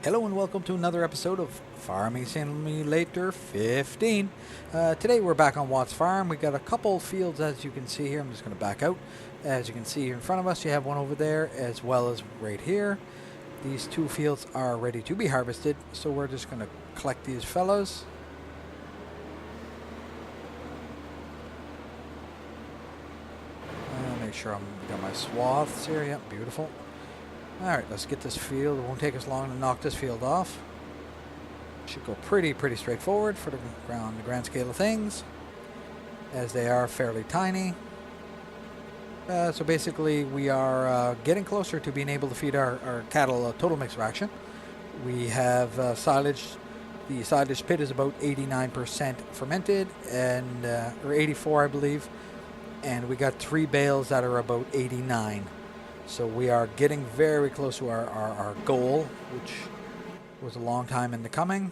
Hello and welcome to another episode of Farming Simulator 15. Today we're back on Watts Farm. We got a couple fields as you can see here. I'm just going to back out. As you can see here in front of us, you have one over there as well as right here. These two fields are ready to be harvested, so we're just going to collect these fellows. Make sure I'm got my swaths here. Yep, beautiful. Alright, let's get this field. It won't take us long to knock this field off. Should go pretty straightforward for the grand scale of things, as they are fairly tiny. So basically we are getting closer to being able to feed our cattle a total mixed ration. We have silage. The silage pit is about 89% fermented, and or 84 I believe, and we got 3 bales that are about 89. So we are getting very close to our goal, which was a long time in the coming.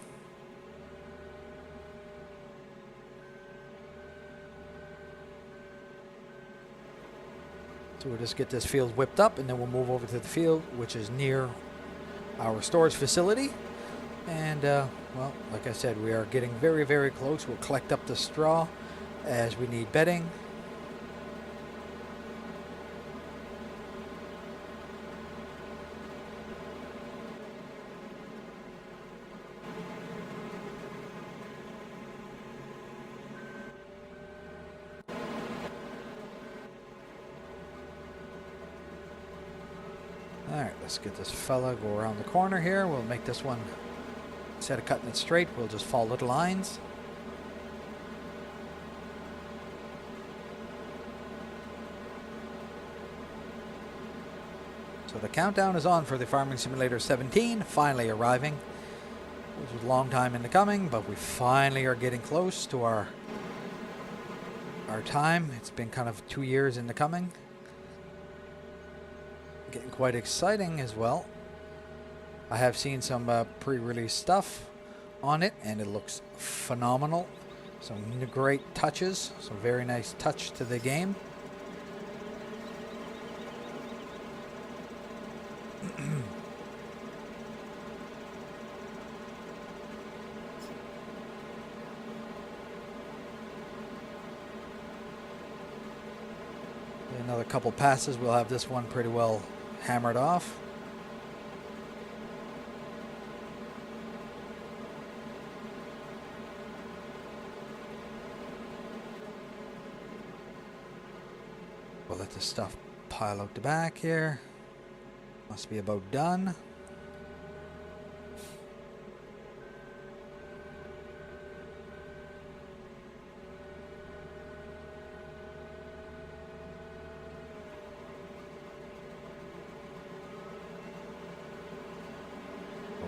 So we'll just get this field whipped up, and then we'll move over to the field, which is near our storage facility. And, well, like I said, we are getting very close. We'll collect up the straw as we need bedding. Alright, let's get this fella, go around the corner here. We'll make this one, instead of cutting it straight, we'll just follow the lines. So the countdown is on for the Farming Simulator 17, finally arriving. It was a long time in the coming, but we finally are getting close to our time. It's been kind of 2 years in the coming. Getting quite exciting as well. I have seen some pre-release stuff on it, and it looks phenomenal. Some great touches, some very nice touch to the game. Another couple passes, we'll have this one pretty well hammered off. We'll let this stuff pile out the back here. Must be about done.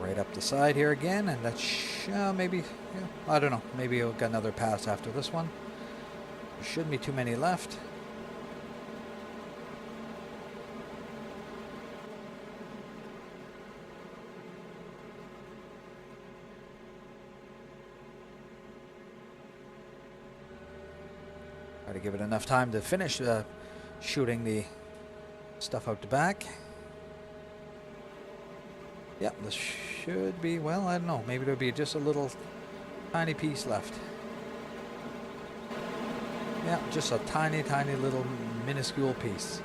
Right up the side here again, and that's maybe, yeah, I don't know, maybe we'll get another pass after this one. There shouldn't be too many left. Try to give it enough time to finish shooting the stuff out the back. Yep, this should be, well, I don't know, maybe there'll be just a little tiny piece left. Yeah, just a tiny little minuscule piece.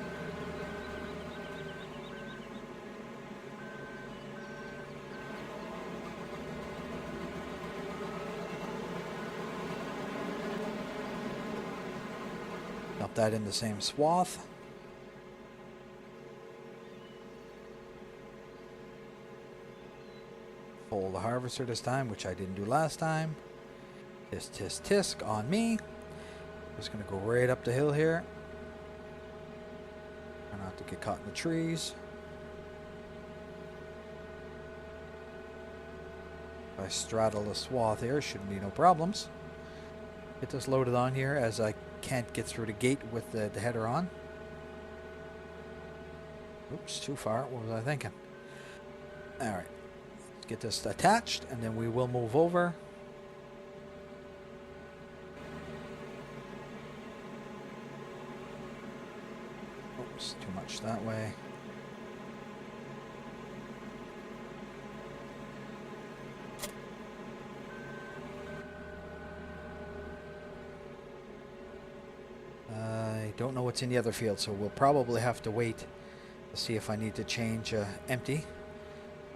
Dump that in the same swath. Fold the harvester this time, which I didn't do last time. Tisk on me. Just gonna go right up the hill here. Try not to get caught in the trees. If I straddle the swath here, shouldn't be no problems. Get this loaded on here, as I can't get through the gate with the header on. Oops, too far. What was I thinking? Alright. Let's get this attached, and then we will move over. Oops, too much that way. don't know what's in the other field, so we'll probably have to wait to see if I need to change empty.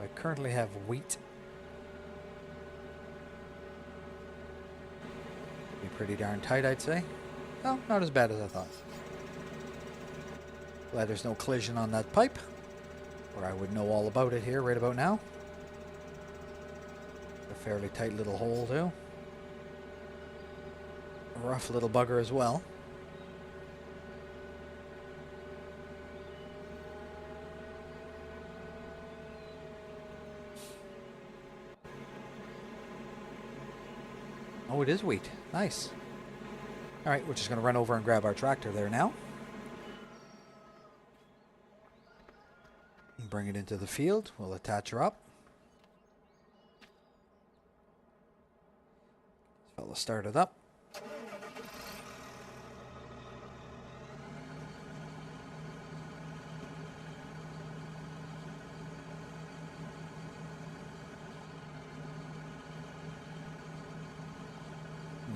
I currently have wheat. Be pretty darn tight, I'd say. No, not as bad as I thought. Glad there's no collision on that pipe, or I would know all about it here right about now. A fairly tight little hole too. A rough little bugger as well. Oh, it is wheat. Nice. All right, we're just going to run over and grab our tractor there now. Bring it into the field. We'll attach her up. This fella started up.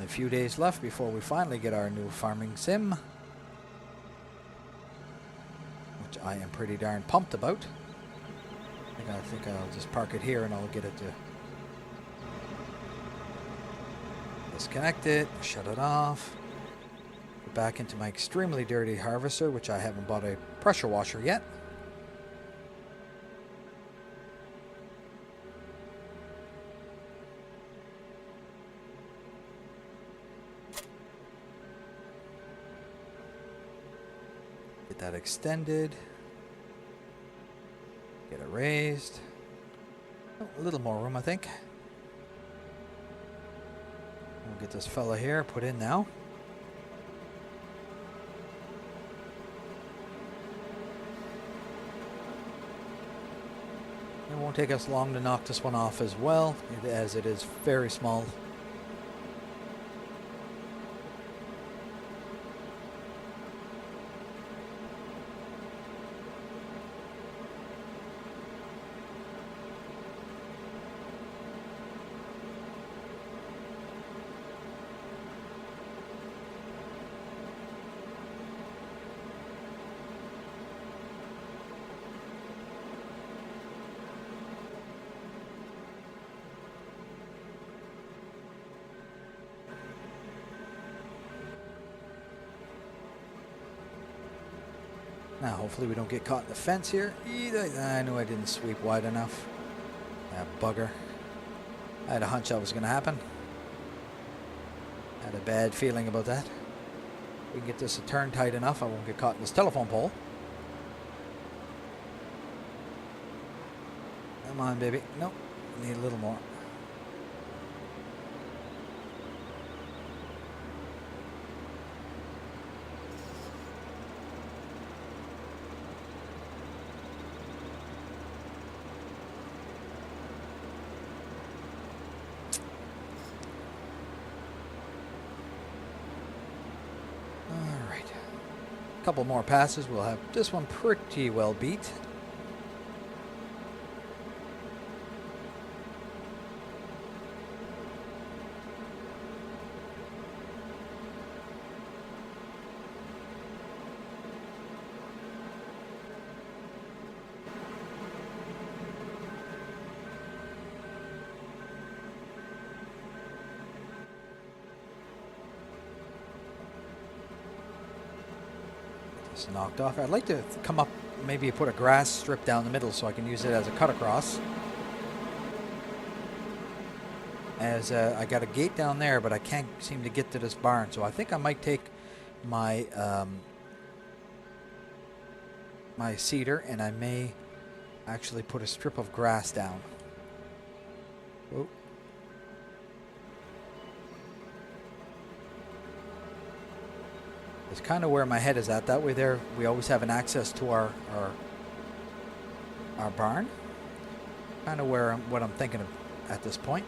A few days left before we finally get our new farming sim, which I am pretty darn pumped about. I think I'll just park it here and I'll get it to disconnect it, shut it off, get back into my extremely dirty harvester, which I haven't bought a pressure washer yet. Get that extended. Get it raised. Oh, a little more room, I think. We'll get this fella here put in now. It won't take us long to knock this one off as well, as it is very small. Now, hopefully we don't get caught in the fence here. I knew I didn't sweep wide enough. That bugger. I had a hunch that was going to happen. Had a bad feeling about that. We can get this to turn tight enough, I won't get caught in this telephone pole. Come on, baby. Nope. Need a little more. Couple more passes, we'll have this one pretty well beat. Knocked off. I'd like to come up, maybe put a grass strip down the middle so I can use it as a cut across. As I got a gate down there, but I can't seem to get to this barn, so I think I might take my my cedar and I may actually put a strip of grass down. Whoa. It's kind of where my head is at. That way there we always have an access to our barn. Kind of where what I'm thinking of at this point.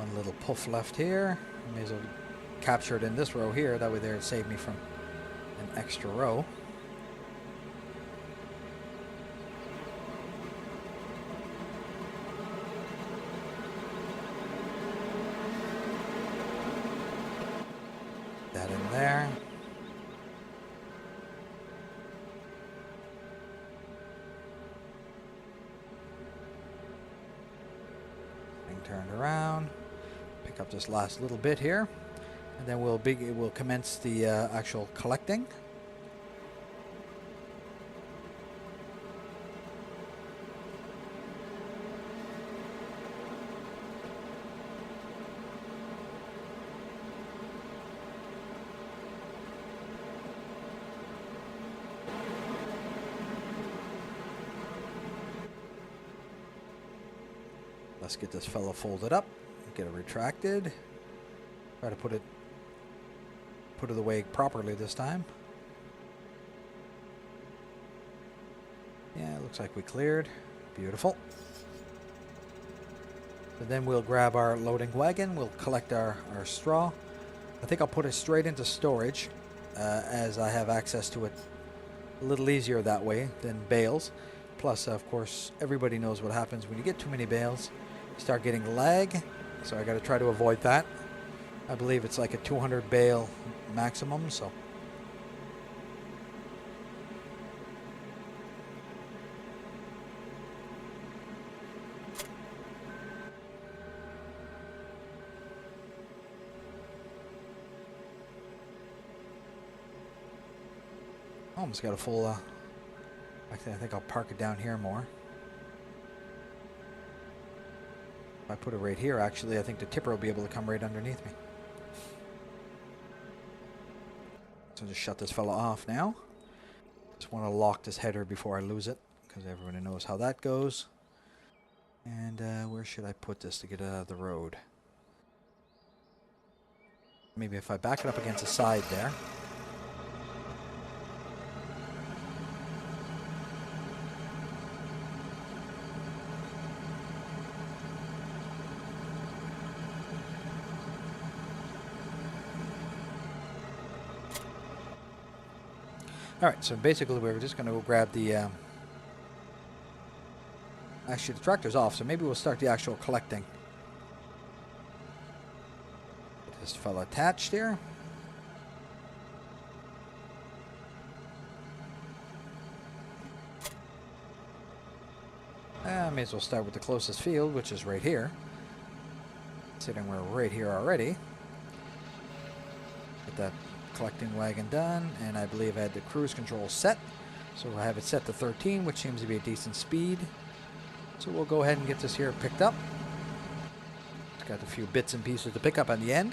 One little puff left here. May as well capture it in this row here. That way there it saved me from an extra row. That in there. Turned around, pick up this last little bit here, and then we'll commence the actual collecting. Let's get this fellow folded up, get it retracted, try to put it away properly this time. Yeah, it looks like we cleared. Beautiful. And then we'll grab our loading wagon, we'll collect our straw. I think I'll put it straight into storage as I have access to it a little easier that way than bales. Plus, of course, everybody knows what happens when you get too many bales. Start getting lag, so I got to try to avoid that. I believe it's like a 200 bale maximum, so almost got a full actually I think I'll park it down here more. If I put it right here, actually, I think the tipper will be able to come right underneath me. So just shut this fella off now. Just want to lock this header before I lose it, because everybody knows how that goes. And where should I put this to get it out of the road? Maybe if I back it up against the side there. Alright, so basically we're just going to go grab the... actually, the tractor's off, so maybe we'll start the actual collecting. Get this fella attached here. I may as well start with the closest field, which is right here. Considering we're right here already. Get that collecting wagon done, and I believe I had the cruise control set, so I have it set to 13, which seems to be a decent speed. So we'll go ahead and get this here picked up. It's got a few bits and pieces to pick up on the end.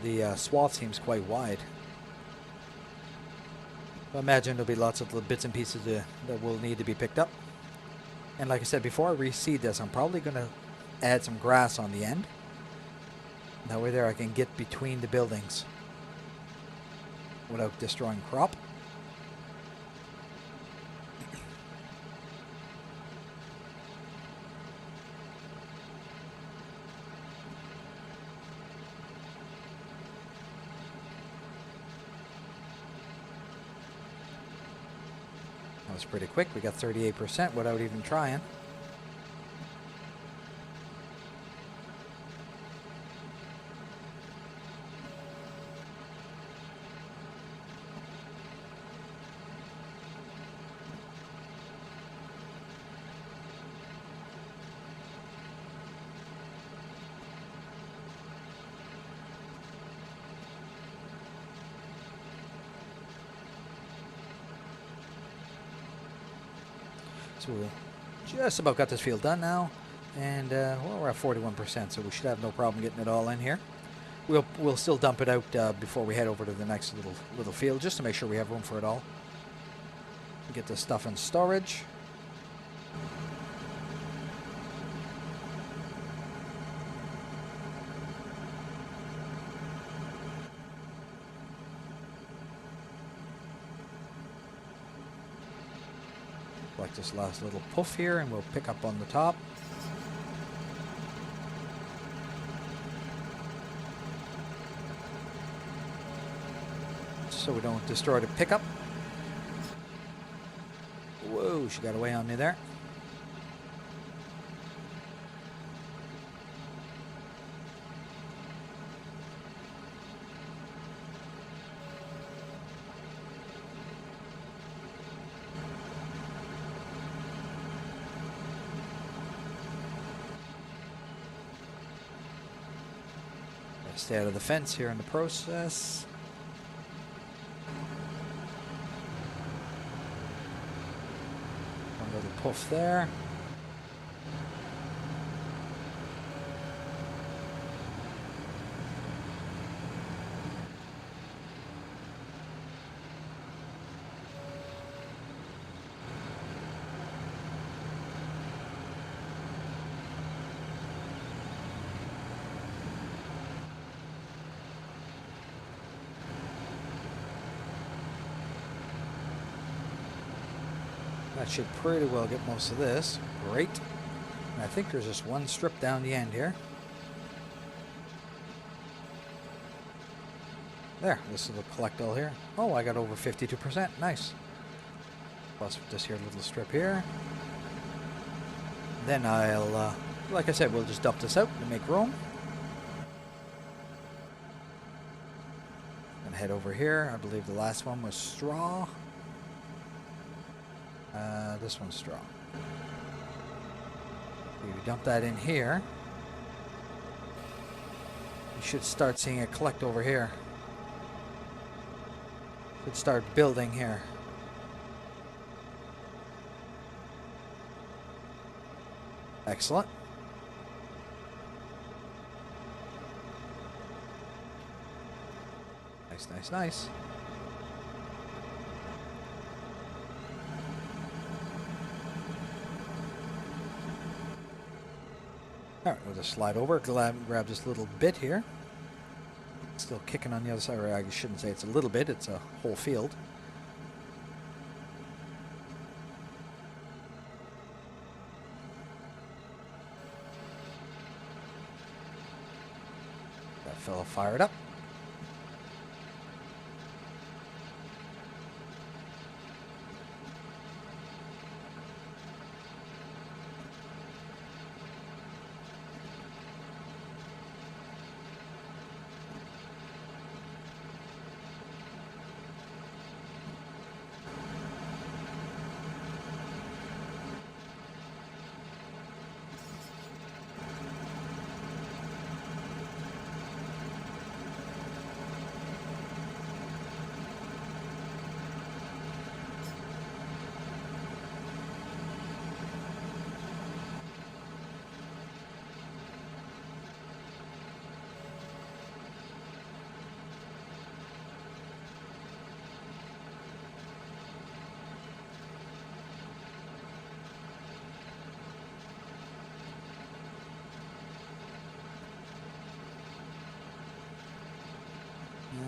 The swath seems quite wide. I imagine there'll be lots of little bits and pieces that will need to be picked up. And like I said, before I reseed this, I'm probably going to add some grass on the end. That way there I can get between the buildings without destroying crop. That was pretty quick. We got 38% without even trying. So we just about got this field done now, and well, we're at 41%, so we should have no problem getting it all in here. We'll still dump it out before we head over to the next little field, just to make sure we have room for it all. Get this stuff in storage. Like this last little puff here, and we'll pick up on the top. So we don't destroy the pickup. Whoa, she got away on me there. Stay out of the fence here in the process. One little puff there. That should pretty well get most of this. Great. And I think there's just one strip down the end here. There, this is the collect all here. Oh, I got over 52%. Nice. Plus this here little strip here. Then I'll, like I said, we'll just dump this out and make room. And head over here. I believe the last one was straw. This one's straw. If you dump that in here, you should start seeing it collect over here. Should start building here. Excellent. Nice, nice, nice. Alright, we'll just slide over, grab this little bit here. Still kicking on the other side, or I shouldn't say it's a little bit, it's a whole field. That fella fired up.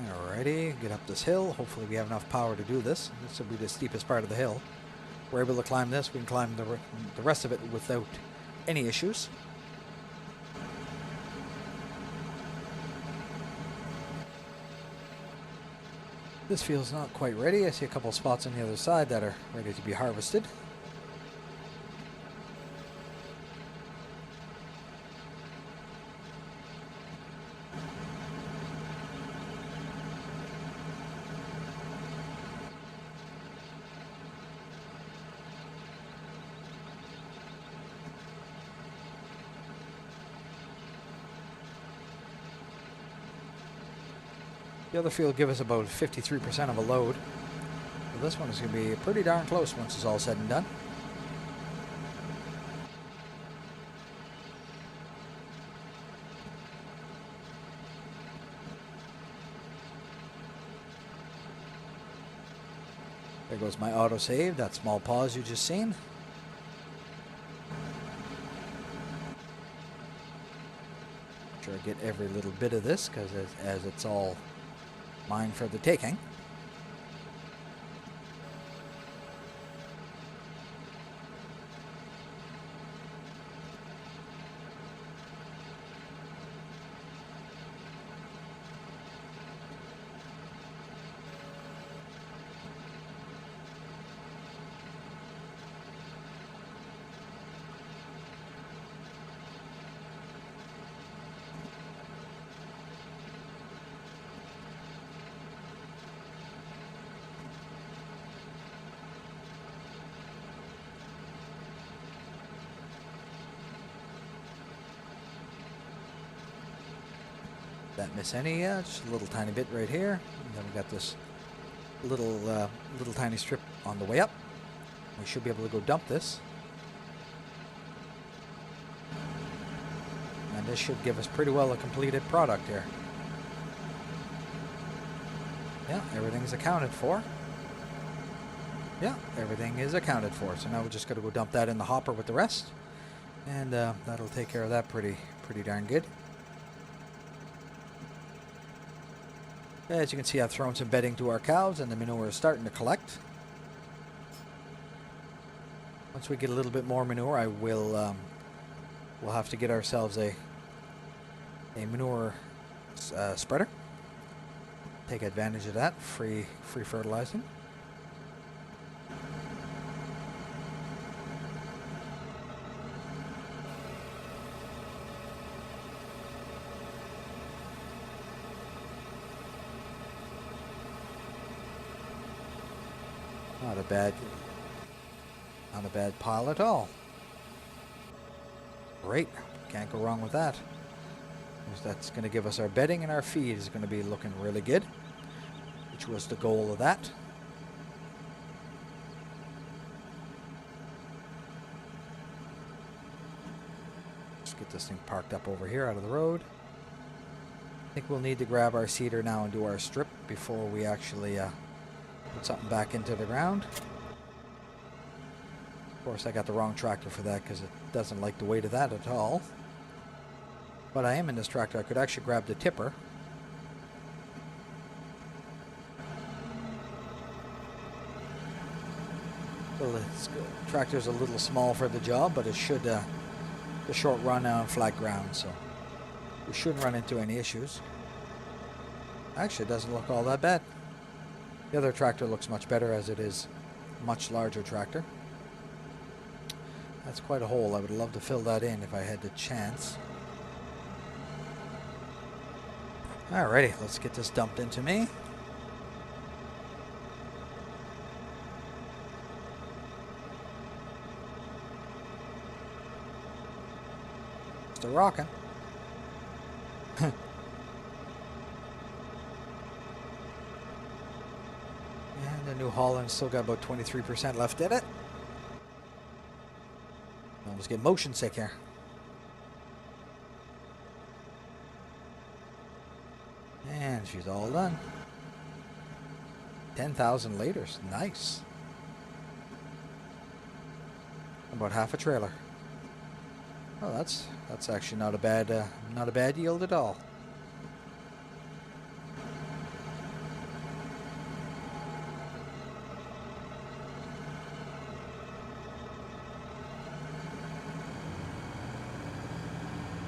Alrighty, get up this hill. Hopefully we have enough power to do this. This will be the steepest part of the hill. We're able to climb this. We can climb the rest of it without any issues. This field's not quite ready. I see a couple spots on the other side that are ready to be harvested. The other field give us about 53% of a load. So this one is going to be pretty darn close once it's all said and done. goes my autosave, that small pause you just seen. Sure, I get every little bit of this because as it's all mine for the taking. That miss any? Yeah, just a little tiny bit right here. And then we got this little tiny strip on the way up. We should be able to go dump this. And this should give us pretty well a completed product here. Yeah, everything's accounted for. Yeah, everything is accounted for. So now we just got to go dump that in the hopper with the rest. And that'll take care of that pretty darn good. As you can see, I've thrown some bedding to our cows and the manure is starting to collect. Once we get a little bit more manure, we'll have to get ourselves a manure spreader. Take advantage of that, free fertilizing. Not a bad pile at all. Great, can't go wrong with that. That's going to give us our bedding, and our feed is going to be looking really good, which was the goal of that. Let's get this thing parked up over here out of the road. I think we'll need to grab our seeder now and do our strip before we actually put something back into the ground. Of course, I got the wrong tractor for that because it doesn't like the weight of that at all. But I am in this tractor. I could actually grab the tipper. Well, the tractor's a little small for the job, but it should the short run on flat ground, so we shouldn't run into any issues. Actually, it doesn't look all that bad. The other tractor looks much better as it is a much larger tractor. That's quite a hole. I would love to fill that in if I had the chance. Alrighty, let's get this dumped into me. Still rocking. And the New Holland still got about 23% left in it. Almost get motion sick here. And she's all done. 10,000 liters. Nice. About half a trailer. Oh, that's actually not a bad yield at all.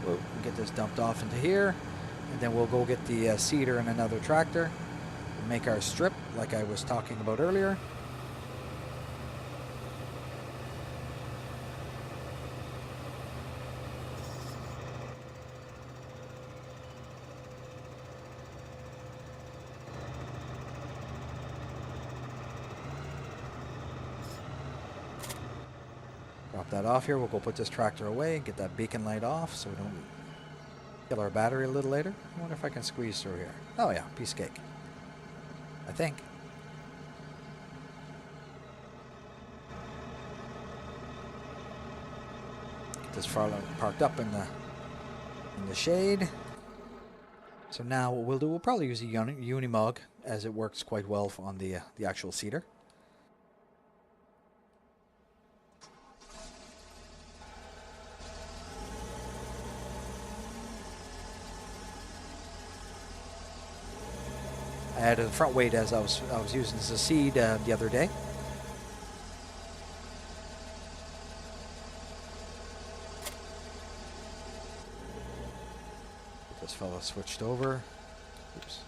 We'll get this dumped off into here, and then we'll go get the seeder and another tractor and make our strip like I was talking about earlier. Drop that off here. We'll go put this tractor away and get that beacon light off so we don't kill our battery a little later. I wonder if I can squeeze through here. Oh yeah, piece of cake. I think. Get this parked up in the shade. So now what we'll do, we'll probably use a Unimog as it works quite well on the actual seeder. added the front weight as I was using as a seed the other day. This fella switched over. Oops.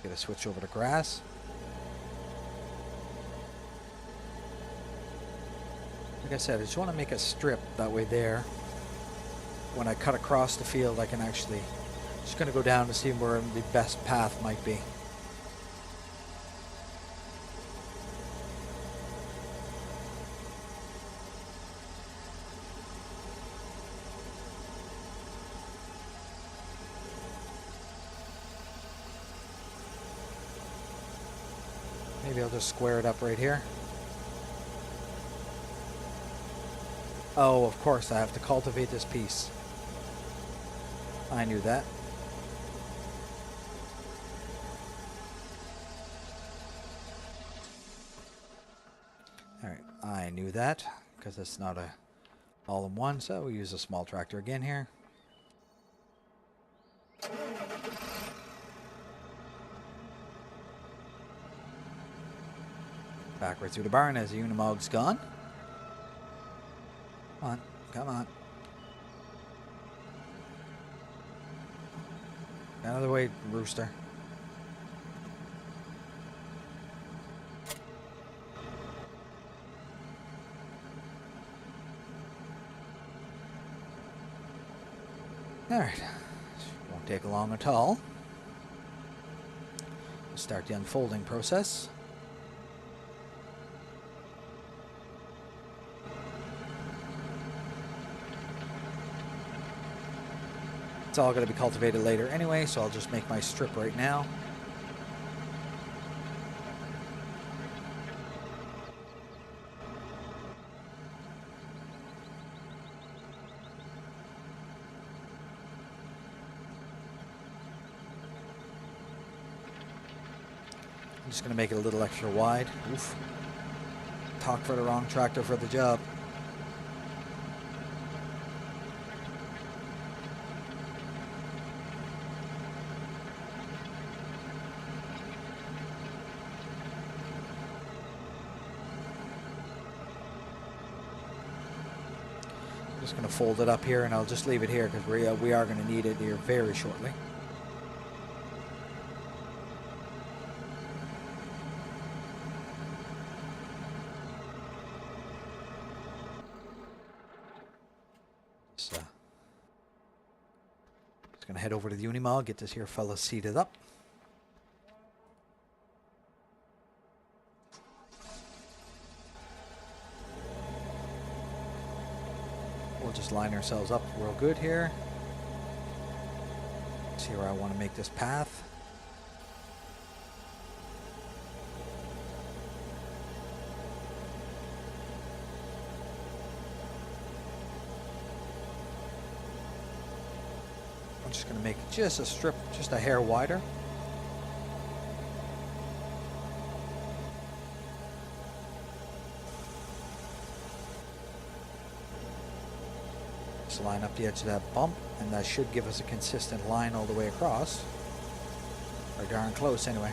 Get a switch over to grass. Like I said, I just want to make a strip that way there. When I cut across the field, I can actually just going to go down to see where the best path might be. Maybe I'll just square it up right here. Oh, of course, I have to cultivate this piece. I knew that. Alright, I knew that, because it's not a all-in-one, so we'll use a small tractor again here. Back right through the barn as the Unimog's gone. Come on, come on. Out of the way, rooster. Alright. Won't take long at all. We'll start the unfolding process. It's all going to be cultivated later anyway, so I'll just make my strip right now. I'm just going to make it a little extra wide. Oof. Talk for the wrong tractor for the job. Just going to fold it up here, and I'll just leave it here because we are going to need it here very shortly. So, just going to head over to the Unimog, get this here fella seated up. We'll just line ourselves up real good here. See where I want to make this path. I'm just going to make just a strip, just a hair wider. Line up the edge of that bump, and that should give us a consistent line all the way across. Or darn close anyway.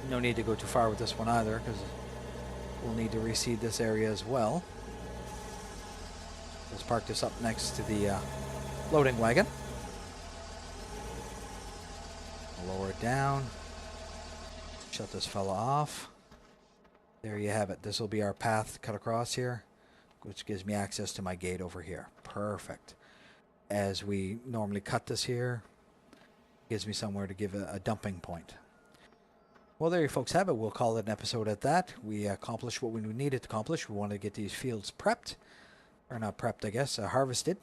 No need to go too far with this one either, because we'll need to reseed this area as well. Let's park this up next to the loading wagon. I'll lower it down. Shut this fella off. There you have it. This will be our path cut across here, which gives me access to my gate over here. Perfect. As we normally cut this here, gives me somewhere to give a dumping point. Well, there you folks have it. We'll call it an episode at that. We accomplished what we needed to accomplish. We wanted to get these fields prepped, or not prepped, I guess, harvested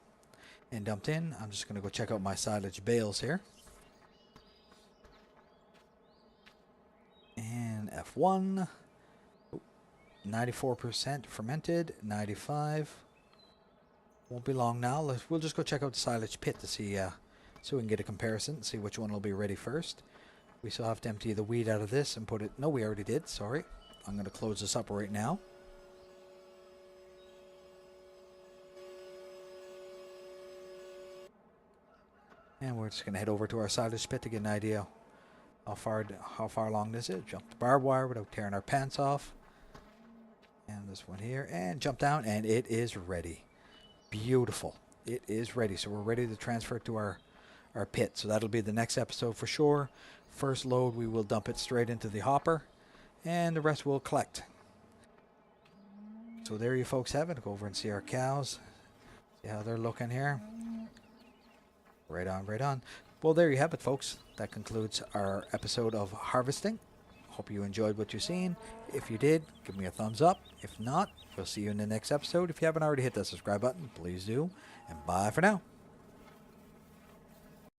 and dumped in. I'm just going to go check out my silage bales here. And F1, 94% fermented, 95. Won't be long now. We'll just go check out the silage pit to see, so we can get a comparison, see which one will be ready first. We still have to empty the wheat out of this and put it. No, we already did. Sorry. I'm going to close this up right now. And we're just going to head over to our silage pit to get an idea how far along this is. Jump the barbed wire without tearing our pants off. And this one here. And jump down, and it is ready. Beautiful. It is ready. So we're ready to transfer it to our pit. So that'll be the next episode for sure. First load, we will dump it straight into the hopper, and the rest we'll collect. So there you folks have it. Go over and see our cows. See how they're looking here. Right on, right on. Well, there you have it, folks. That concludes our episode of harvesting. Hope you enjoyed what you've seen. If you did, give me a thumbs up. If not, we'll see you in the next episode. If you haven't already hit that subscribe button, please do. And bye for now.